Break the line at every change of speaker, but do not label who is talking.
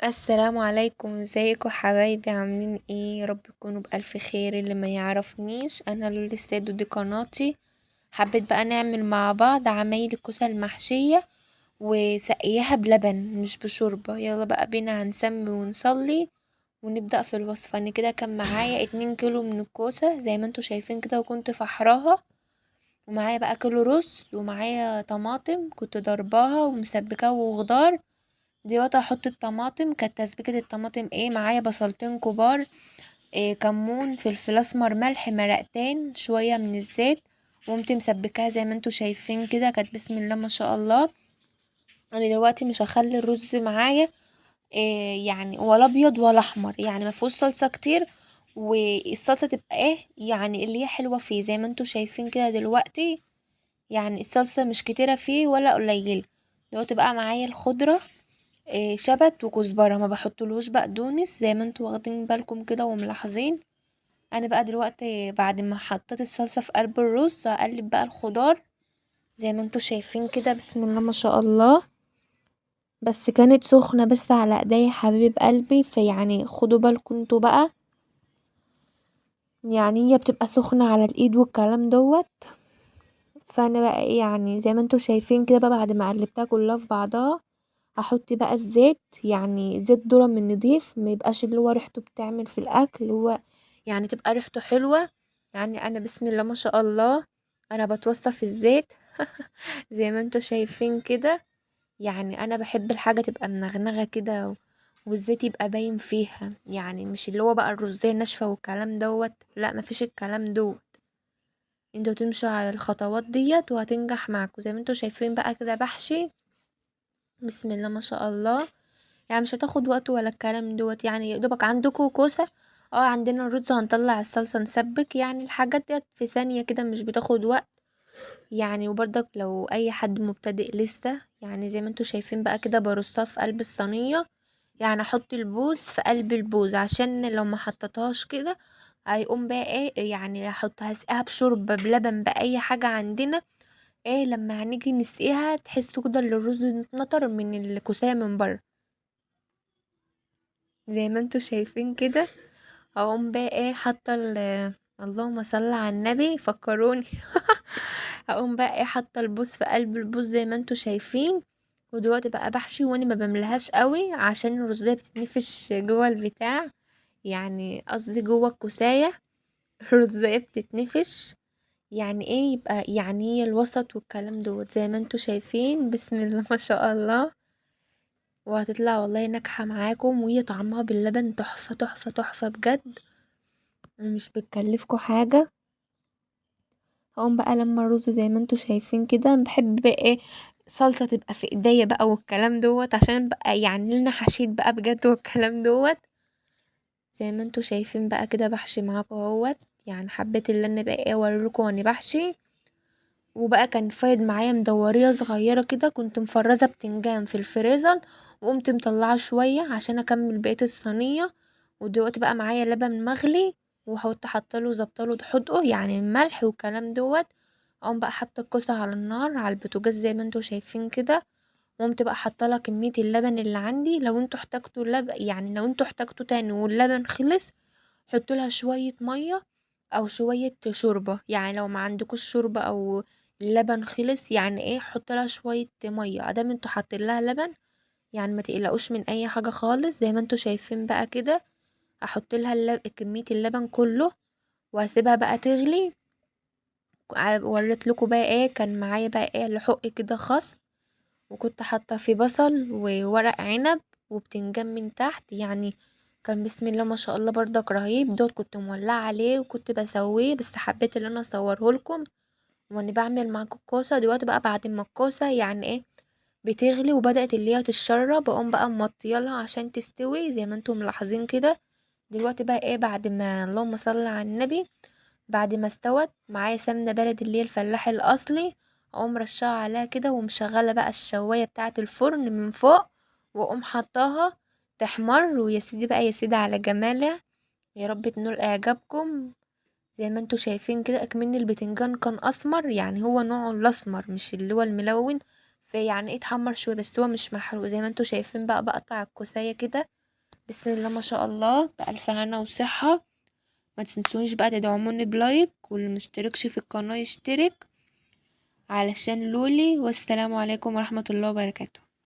السلام عليكم، ازيكم حبايبي؟ عاملين ايه؟ يا رب تكونوا بألف خير. اللي ما يعرفنيش، انا لولي السيد ودي قناتي. حبيت بقى نعمل مع بعض عمايل الكوسة المحشية وسقياها بلبن مش بشوربة. يلا بقى بينا هنسمي ونصلي ونبدأ في الوصفة. انا كده كان معايا 2 كيلو من الكوسة زي ما انتوا شايفين كده، وكنت فحراها. ومعايا بقى كيلو رز، ومعايا طماطم كنت ضرباها ومسبكاها وخضار. دلوقتي هحط الطماطم. كانت تسبيكة الطماطم ايه؟ معايا بصلتين كبار، إيه، كمون، فلفل اسمر، ملح، مرقتين، شوية من الزيت. وقمت مسبكاها زي ما انتوا شايفين كده. كانت بسم الله ما شاء الله. انا دلوقتي مش هخلي الرز معايا إيه يعني، ولا ابيض ولا احمر، يعني ما فيهوش صلصة كتير. والصلصة تبقى ايه يعني اللي هي حلوة فيه زي ما انتوا شايفين كده دلوقتي. يعني الصلصة مش كتيرة فيه ولا قليلة. دلوقتي بقى معايا الخضرة، شبت وكزبرة، ما بحطلهوش بقدونس زي ما انتوا واخدين بالكم كده وملاحظين. انا بقى دلوقتي بعد ما حطيت الصلصة في قلب الرز هقلب بقى الخضار زي ما انتوا شايفين كده. بسم الله ما شاء الله. بس كانت سخنة بس على ايديا حبيب قلبي، فيعني خدوا بالكم انتوا بقى. يعني هي بتبقى سخنة على الايد والكلام دوت. فانا بقى ايه يعني زي ما انتوا شايفين كده بقى، بعد ما قلبتها كلها في بعضها هحط بقى الزيت. يعني زيت ذرة من نضيف، ما يبقاش اللي هو ريحته بتعمل في الاكل، هو يعني تبقى ريحته حلوة. يعني انا بسم الله ما شاء الله، انا بتوصى في الزيت زي ما انتوا شايفين كده. يعني انا بحب الحاجة تبقى منغنغة كده والزيت يبقى باين فيها، يعني مش اللي هو بقى الرزية ناشفة والكلام دوت. لا، مفيش الكلام دوت. انتوا تمشوا على الخطوات ديت وهتنجح معاكم. زي ما انتوا شايفين بقى كده بحشي. بسم الله ما شاء الله. يعني مش هتاخد وقت ولا الكلام دوت. يعني يا دوبك عندكوا كوسة، عندنا الرز هنطلع الصلصة نسبك. يعني الحاجات ديت في ثانية كده، مش بتاخد وقت. يعني وبرضك لو اي حد مبتدئ لسه، يعني زي ما انتوا شايفين بقى كده برصها في قلب الصينية. يعني احط البوز في قلب البوز عشان لو ما حطيتهاش كده هيقوم بقى ايه، يعني احطها اسقيها بشوربة بلبن بأي حاجة عندنا. ايه لما هنيجي نسقيها تحسوا كده ان الرز اتنطر من الكوساية من بره زي ما انتوا شايفين كده. اقوم بقى ايه حاطه اللهم صل على النبي فكروني هقوم بقى ايه حاطه البوز في قلب البوز زي ما انتوا شايفين. ودلوقتي بقى بحشي، وانا ما بملهاش قوي عشان الرزية بتتنفش جوه البتاع. يعني قصدي جوه الكوسايه الرزية بتتنفش. يعني ايه يبقى يعني هي الوسط والكلام دوت زي ما انتوا شايفين. بسم الله ما شاء الله. وهتطلع والله ناجحة معاكم، وهي طعمها باللبن تحفة تحفة تحفة بجد، ومش بتكلفكوا حاجة. هقوم بقى لما الرز زي ما انتوا شايفين كده، بحب بقى ايه صلصة تبقى في ايديا بقى والكلام دوت، عشان بقى يعني لنا حشيت بقى بجد والكلام دوت. زي ما انتوا شايفين بقى كده بحشي معاكم اهوت. يعني حبيت اللي انا بقى ايه اوريلكم وانا بحشي. وبقى كان فايض معايا مدورية صغيرة كده، كنت مفرزة بتنجان في الفريزر، وقمت مطلعه شوية عشان اكمل بقية الصينية. ودلوقتي بقى معايا لبن مغلي، وحط حطله زبطله حدقه يعني الملح والكلام دوت. اقوم بقى حاطه الكوسه على النار على البوتاجاز زي ما انتوا شايفين كده. وقمت بقى حاطه لها كميه اللبن اللي عندي. لو انتوا احتاجتوا لبن، يعني لو انتوا احتاجتوا تاني واللبن خلص، حطوا لها شويه ميه او شويه شوربه. يعني لو ما عندكوش شوربه او اللبن خلص، يعني ايه حط لها شويه ميه ادام انتوا حاطين لها لبن. يعني ما تقلقوش من اي حاجه خالص. زي ما انتوا شايفين بقى كده احط لها كميه اللبن كله، واسيبها بقى تغلي. وريت لكم بقى ايه كان معايا بقى ايه لحق كده خس، وكنت حاطه فيه بصل وورق عنب وبتنجان من تحت. يعني كان بسم الله ما شاء الله بردك رهيب. دوت كنت مولعه عليه وكنت بسويه، بس حبيت ان انا اصوره لكم وانا بعمل معاكم الكوسه. دلوقتي بقى بعد ما الكوسه يعني ايه بتغلي وبدات اللي هي تتشرب، بقوم بقى موطيالها عشان تستوي زي ما انتم ملاحظين كده. دلوقتي بقى ايه بعد ما اللهم صل على النبي، بعد ما استوت معايا سمنة بلدي اللي هي الفلاحي الأصلي، أقوم رشاها عليها كده ومشغلة بقى الشواية بتاعة الفرن من فوق، وأقوم حطاها تحمر. ويا سيدي بقى يا سيدي على جمالها. يا رب تنول إعجابكم. زي ما انتوا شايفين كده اكمن البتنجان كان أسمر، يعني هو نوعه الأسمر مش اللي هو الملون. يعني ايه اتحمر شويه، بس هو مش محروق زي ما انتوا شايفين. بقى بقطع الكوسيه كده، بسم الله ما شاء الله، بألف هنا وصحه. ما تنسونيش بقى تدعموني بلايك، واللي مشتركش في القناه يشترك علشان لولي. والسلام عليكم ورحمه الله وبركاته.